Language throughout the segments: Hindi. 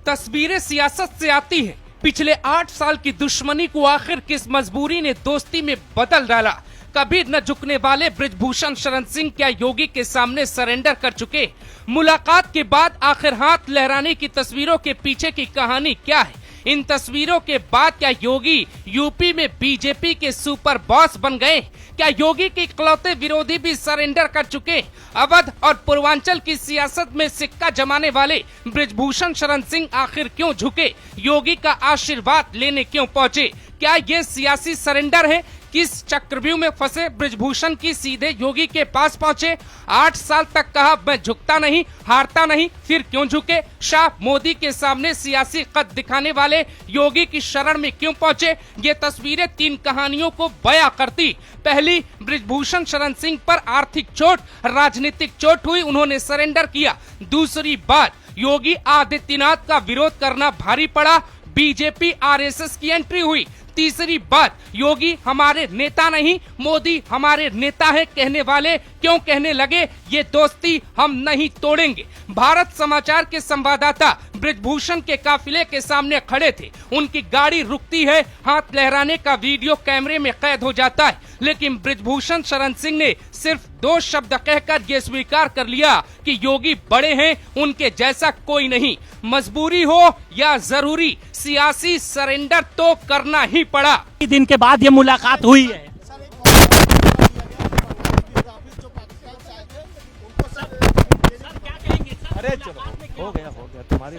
तस्वीरें सियासत से आती हैं। पिछले 8 साल की दुश्मनी को आखिर किस मजबूरी ने दोस्ती में बदल डाला। कभी न झुकने वाले बृजभूषण शरण सिंह क्या योगी के सामने सरेंडर कर चुके। मुलाकात के बाद आखिर हाथ लहराने की तस्वीरों के पीछे की कहानी क्या है। इन तस्वीरों के बाद क्या योगी यूपी में बीजेपी के सुपर बॉस बन गए। क्या योगी के इकलौते विरोधी भी सरेंडर कर चुके। अवध और पूर्वांचल की सियासत में सिक्का जमाने वाले बृजभूषण शरण सिंह आखिर क्यों झुके, योगी का आशीर्वाद लेने क्यों पहुंचे। क्या ये सियासी सरेंडर है। किस चक्रव्यूह में फंसे बृजभूषण की सीधे योगी के पास पहुंचे। 8 साल तक कहा मैं झुकता नहीं, हारता नहीं, फिर क्यों झुके। शाह मोदी के सामने सियासी कद दिखाने वाले योगी की शरण में क्यों पहुंचे। ये तस्वीरें 3 कहानियों को बयां करती। पहली, बृजभूषण शरण सिंह पर आर्थिक चोट, राजनीतिक चोट हुई, उन्होंने सरेंडर किया। दूसरी बात, योगी आदित्यनाथ का विरोध करना भारी पड़ा, बीजेपी आरएसएस की एंट्री हुई। तीसरी बात, योगी हमारे नेता नहीं, मोदी हमारे नेता है कहने वाले क्यों कहने लगे ये दोस्ती हम नहीं तोड़ेंगे। भारत समाचार के संवाददाता बृजभूषण के काफिले के सामने खड़े थे। उनकी गाड़ी रुकती है, हाथ लहराने का वीडियो कैमरे में कैद हो जाता है, लेकिन बृजभूषण शरण सिंह ने सिर्फ 2 शब्द कहकर ये स्वीकार कर लिया कि योगी बड़े हैं, उनके जैसा कोई नहीं। मजबूरी हो या जरूरी, सियासी सरेंडर तो करना ही पड़ा। दिन के बाद ये मुलाकात हुई है। अरे चलो हो गया तुम्हारी।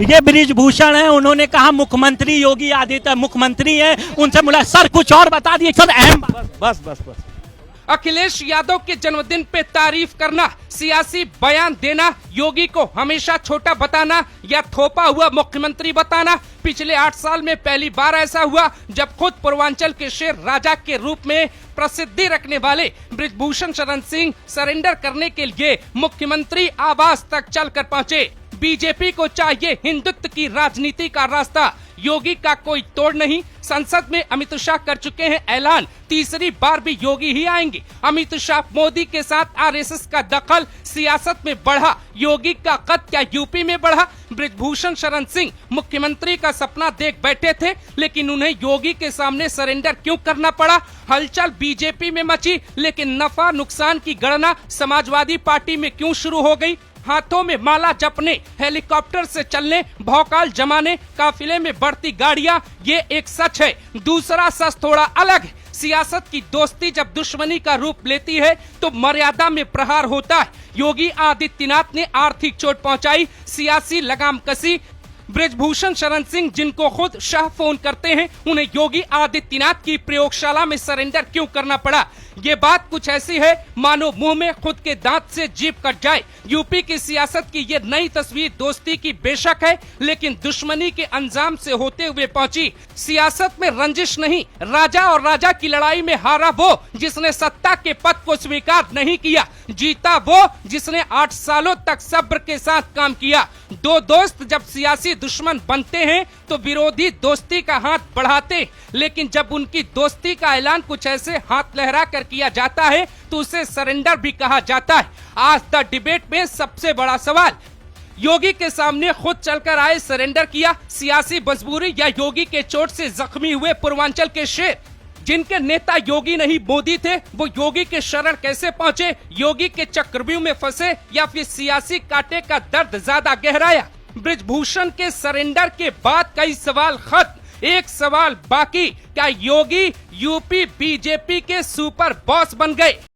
ये बृजभूषण है, उन्होंने कहा मुख्यमंत्री योगी आदित्य मुख्यमंत्री है, उनसे मुलाकात। सर कुछ और बता दिए सर। अहम बस अखिलेश यादव के जन्मदिन पे तारीफ करना, सियासी बयान देना, योगी को हमेशा छोटा बताना या थोपा हुआ मुख्यमंत्री बताना। पिछले 8 साल में पहली बार ऐसा हुआ जब खुद पूर्वांचल के शेर राजा के रूप में प्रसिद्धि रखने वाले बृजभूषण शरण सिंह सरेंडर करने के लिए मुख्यमंत्री आवास तक चलकर पहुंचे। बीजेपी को चाहिए हिंदुत्व की राजनीति का रास्ता, योगी का कोई तोड़ नहीं। संसद में अमित शाह कर चुके हैं ऐलान, तीसरी बार भी योगी ही आएंगे। अमित शाह मोदी के साथ आरएसएस का दखल सियासत में बढ़ा, योगी का कद क्या यूपी में बढ़ा। बृजभूषण शरण सिंह मुख्यमंत्री का सपना देख बैठे थे, लेकिन उन्हें योगी के सामने सरेंडर क्यों करना पड़ा। हलचल बीजेपी में मची, लेकिन नफा नुकसान की गणना समाजवादी पार्टी में क्यों शुरू हो गई। हाथों में माला जपने, हेलीकॉप्टर से चलने, भौकाल जमाने, काफिले में बढ़ती गाड़ियां, ये एक सच है। दूसरा सच थोड़ा अलग है। सियासत की दोस्ती जब दुश्मनी का रूप लेती है तो मर्यादा में प्रहार होता है। योगी आदित्यनाथ ने आर्थिक चोट पहुंचाई, सियासी लगाम कसी। बृजभूषण शरण सिंह जिनको खुद शाह फोन करते हैं, उन्हें योगी आदित्यनाथ की प्रयोगशाला में सरेंडर क्यों करना पड़ा। ये बात कुछ ऐसी है मानो मुंह में खुद के दांत से जीभ कट जाए। यूपी की सियासत की ये नई तस्वीर दोस्ती की बेशक है, लेकिन दुश्मनी के अंजाम से होते हुए पहुंची। सियासत में रंजिश नहीं, राजा और राजा की लड़ाई में हारा वो जिसने सत्ता के पद को स्वीकार नहीं किया, जीता वो जिसने 8 सालों तक सब्र के साथ काम किया। 2 दोस्त जब सियासी दुश्मन बनते हैं तो विरोधी दोस्ती का हाथ बढ़ाते, लेकिन जब उनकी दोस्ती का ऐलान कुछ ऐसे हाथ लहरा कर किया जाता है तो उसे सरेंडर भी कहा जाता है। आज द डिबेट में सबसे बड़ा सवाल, योगी के सामने खुद चलकर आए, सरेंडर किया, सियासी मजबूरी या योगी के चोट से जख्मी हुए पूर्वांचल के शेर जिनके नेता योगी नहीं मोदी थे, वो योगी के शरण कैसे पहुंचे। योगी के चक्रव्यूह में फंसे या फिर सियासी कांटे का दर्द ज्यादा गहराया। बृजभूषण के सरेंडर के बाद कई सवाल खत्म, एक सवाल बाकी, क्या योगी यूपी बीजेपी के सुपर बॉस बन गए।